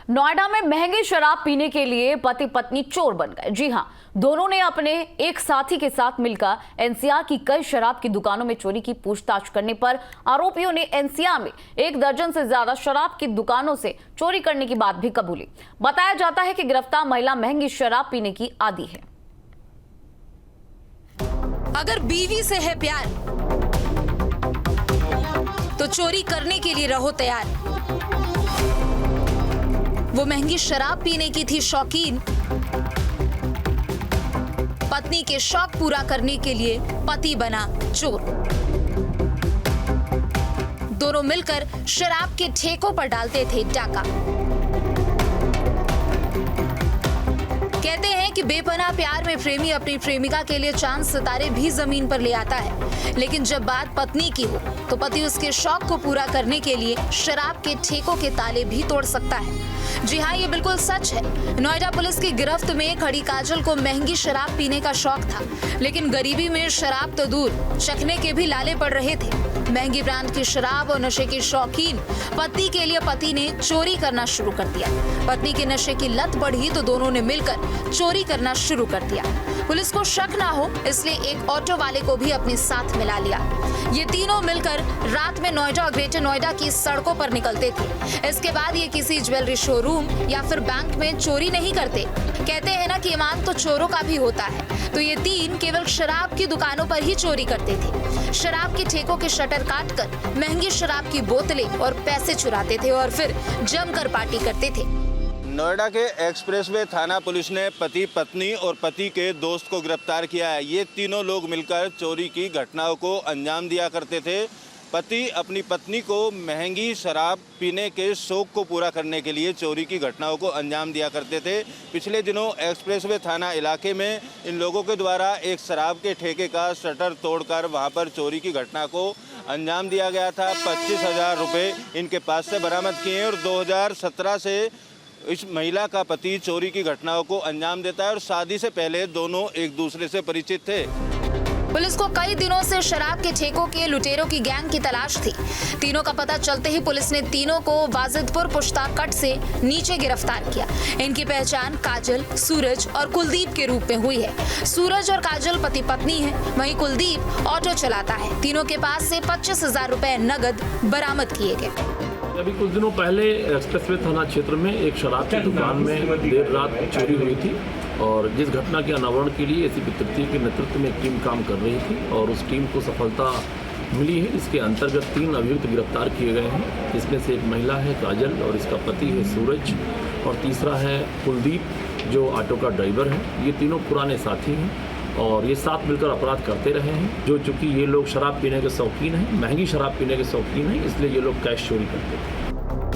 नोएडा में महंगी शराब पीने के लिए पति पत्नी चोर बन गए। जी हां, दोनों ने अपने एक साथी के साथ मिलकर एनसीआर की कई शराब की दुकानों में चोरी की। पूछताछ करने पर आरोपियों ने एनसीआर में 1 दर्जन से ज्यादा शराब की दुकानों से चोरी करने की बात भी कबूली। बताया जाता है कि गिरफ्तार महिला महंगी शराब पीने की आदी है। अगर बीवी से है प्यार तो चोरी करने के लिए रहो तैयार। वो महंगी शराब पीने की थी शौकीन, पत्नी के शौक पूरा करने के लिए पति बना चोर। दोनों मिलकर शराब के ठेकों पर डालते थे डाका। कहते हैं कि बेपनाह प्यार में प्रेमी अपनी प्रेमिका के लिए चांद सितारे भी जमीन पर ले आता है, लेकिन जब बात पत्नी की हो तो पति उसके शौक को पूरा करने के लिए शराब के ठेकों के ताले भी तोड़ सकता है। जी हाँ, ये बिल्कुल सच है। नोएडा पुलिस की गिरफ्त में खड़ी काजल को महंगी शराब पीने का शौक था, लेकिन गरीबी में शराब तो दूर, चखने के भी लाले पड़ रहे थे। महंगी ब्रांड की शराब और नशे की शौकीन पति के लिए पति ने चोरी करना शुरू कर दिया। पत्नी के नशे की लत बढ़ी तो दोनों ने मिलकर चोरी करना शुरू कर दिया। पुलिस को शक ना हो इसलिए एक ऑटो वाले को भी अपने साथ मिला लिया। ये तीनों मिलकर रात में नोएडा और ग्रेटर नोएडा की सड़कों पर निकलते थे। इसके बाद ये किसी ज्वेलरी शोरूम या फिर बैंक में चोरी नहीं करते। कहते हैं ना कि ईमान तो चोरों का भी होता है, तो ये तीन केवल शराब की दुकानों पर ही चोरी करते थे। शराब के ठेकों के शटर काटकर महंगी शराब की बोतलें और पैसे चुराते थे और फिर जमकर पार्टी करते थे। नोएडा के एक्सप्रेसवे थाना पुलिस ने पति पत्नी और पति के दोस्त को गिरफ्तार किया है। ये तीनों लोग मिलकर चोरी की घटनाओं को अंजाम दिया करते थे। पति अपनी पत्नी को महंगी शराब पीने के शौक को पूरा करने के लिए चोरी की घटनाओं को अंजाम दिया करते थे। पिछले दिनों एक्सप्रेसवे थाना इलाके में इन लोगों के द्वारा एक शराब के ठेके का शटर तोड़कर वहां पर चोरी की घटना को अंजाम दिया गया था। 25,000 रुपये इनके पास से बरामद किए और 2017 से इस महिला का पति चोरी की घटनाओं को अंजाम देता है और शादी से पहले दोनों एक दूसरे से परिचित थे। पुलिस को कई दिनों से शराब के ठेकों के लुटेरों की गैंग की तलाश थी। तीनों का पता चलते ही पुलिस ने तीनों को वाजिदपुर पुश्ताकट से नीचे गिरफ्तार किया। इनकी पहचान काजल, सूरज और कुलदीप के रूप में हुई है। सूरज और काजल पति पत्नी है, वहीं कुलदीप ऑटो चलाता है। तीनों के पास से 25,000 रुपए नगद बरामद किए गए। अभी कुछ दिनों पहले एक्सप्रेसवे थाना क्षेत्र में एक शराब की दुकान में देर रात चोरी हुई थी और जिस घटना के अनावरण के लिए एसीपी तृतीय के नेतृत्व में एक टीम काम कर रही थी और उस टीम को सफलता मिली है। इसके अंतर्गत 3 अभियुक्त गिरफ्तार किए गए हैं, जिसमें से एक महिला है काजल और इसका पति है सूरज और तीसरा है कुलदीप जो ऑटो का ड्राइवर है। ये तीनों पुराने साथी हैं और ये साथ मिलकर अपराध करते रहे हैं। जो चूँकि ये लोग शराब पीने के शौकीन हैं, महंगी शराब पीने के शौकीन हैं, इसलिए ये लोग कैश चोरी करते थे।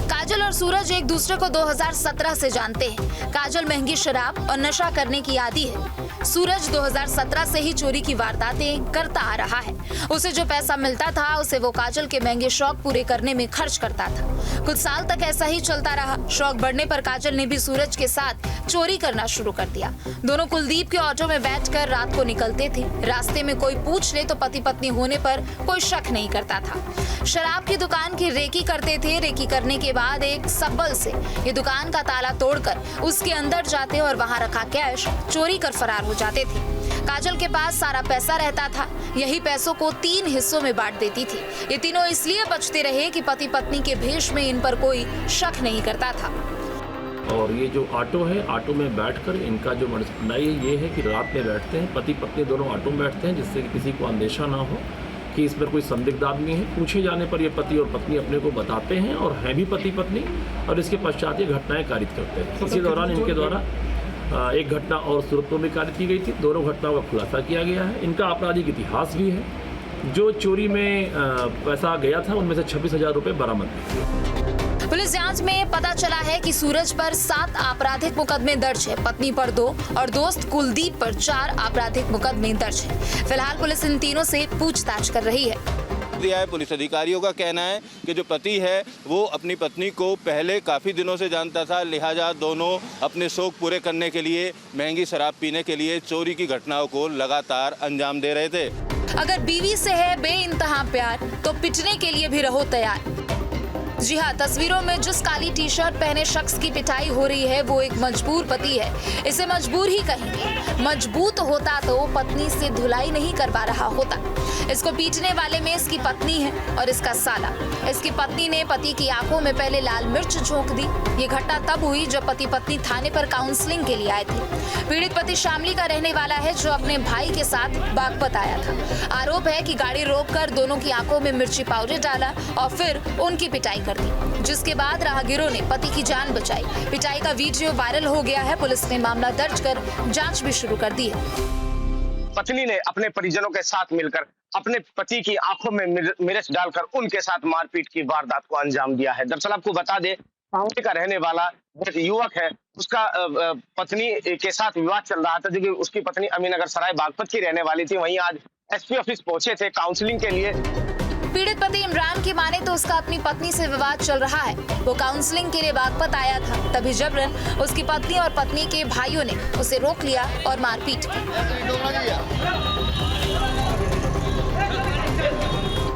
काजल और सूरज एक दूसरे को 2017 से जानते हैं। काजल महंगी शराब और नशा करने की आदी है। सूरज 2017 से ही चोरी की वारदातें करता आ रहा है। उसे जो पैसा मिलता था उसे वो काजल के महंगे शौक पूरे करने में खर्च करता था। कुछ साल तक ऐसा ही चलता रहा। शौक बढ़ने पर काजल ने भी सूरज के साथ चोरी करना शुरू कर दिया। दोनों कुलदीप के ऑटो में बैठकर रात को निकलते थे। रास्ते में कोई पूछ ले तो पति पत्नी होने पर कोई शक नहीं करता था। शराब की दुकान की रेकी करते थे। रेकी करने के बाद एक सब्बल से ये दुकान का ताला तोड़कर उसके अंदर जाते और वहां रखा कैश चोरी कर फरार हो जाते थे। काजल के पास सारा पैसा रहता था। यही पैसों को 3 हिस्सों में बांट देती थी। ये तीनों इसलिए बचते रहे कि पति पत्नी के भेष में इन पर कोई शक नहीं करता था। और ये जो ऑटो है, ऑटो में बैठकर इनका जो मर्चेंडाइज है ये है कि रात में बैठते हैं, पति पत्नी दोनों ऑटो में बैठते हैं, जिससे कि किसी को अंदेशा ना हो कि इसमें कोई संदिग्ध आदमी है। पूछे जाने पर ये पति और पत्नी अपने को बताते हैं और हैं भी पति पत्नी और इसके पश्चात ये घटनाएं कारित करते हैं। इसी दौरान इनके द्वारा एक घटना और सूरत में भी कारित की गई थी। दोनों घटनाओं का खुलासा किया गया है। इनका आपराधिक इतिहास भी है। जो चोरी में पैसा गया था उनमें से 26,000 रुपये बरामद किए। पुलिस जांच में पता चला है कि सूरज पर 7 आपराधिक मुकदमे दर्ज है, पत्नी पर 2 और दोस्त कुलदीप पर 4 आपराधिक मुकदमे दर्ज है। फिलहाल पुलिस इन तीनों से पूछताछ कर रही है। दिया है। पुलिस अधिकारियों का कहना है कि जो पति है वो अपनी पत्नी को पहले काफ़ी दिनों से जानता था, लिहाजा दोनों अपने शौक पूरे करने के लिए महंगी शराब पीने के लिए चोरी की घटनाओं को लगातार अंजाम दे रहे थे। अगर बीवी से है बेइंतहा प्यार तो पिटने के लिए भी रहो तैयार। जी हाँ, तस्वीरों में जिस काली टी शर्ट पहने शख्स की पिटाई हो रही है वो एक मजबूर पति है। इसे मजबूर ही कहेंगे। मजबूत होता तो पत्नी से धुलाई नहीं करवा रहा होता। इसको पीटने वाले में इसकी पत्नी है और इसका साला। इसकी पत्नी ने पति की आंखों में पहले लाल मिर्च झोंक दी। ये घटना तब हुई जब पति पत्नी थाने पर काउंसलिंग के लिए आए थे। पीड़ित पति शामली का रहने वाला है जो अपने भाई के साथ बागपत आया था। आरोप है कि गाड़ी रोककर दोनों की आंखों में मिर्ची पाउडर डाला और फिर उनकी पिटाई कर दी, जिसके बाद राहगीरों ने पति की जान बचाई। पिटाई का वीडियो वायरल हो गया है। पुलिस ने मामला दर्ज कर जांच भी शुरू कर दी है। पत्नी ने अपने परिजनों के साथ मिलकर अपने पति की आंखों में मिर्च डालकर उनके साथ मारपीट की वारदात को अंजाम दिया है। दरअसल आपको बता दें, शामली का रहने वाला एक युवक है, उसका पत्नी के साथ विवाद चल रहा था, जो कि उसकी पत्नी अमीनगर सराय बागपत की रहने वाली थी। वहीं आज एसपी ऑफिस पहुंचे थे काउंसलिंग के लिए। पीड़ित पति इमरान की माने तो उसका अपनी पत्नी से विवाद चल रहा है। वो काउंसलिंग के लिए बागपत आया था, तभी जबरन उसकी पत्नी और पत्नी के भाइयों ने उसे रोक लिया और मारपीट की।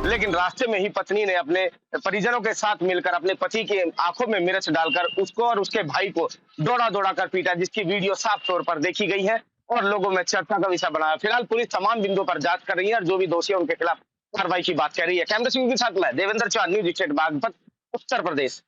लेकिन रास्ते में ही पत्नी ने अपने परिजनों के साथ मिलकर अपने पति की आंखों में मिर्च डालकर उसको और उसके भाई को दौड़ा कर पीटा, जिसकी वीडियो साफ तौर पर देखी गई है और लोगों में चर्चा का विषय बना है। फिलहाल पुलिस तमाम बिंदुओं पर जांच कर रही है और जो भी दोषी है उनके खिलाफ कार्रवाई की बात कर रही है। कैमरा सिंह के साथ मैं देवेंद्र चौहान, न्यूज़ 18 बागपत, उत्तर प्रदेश।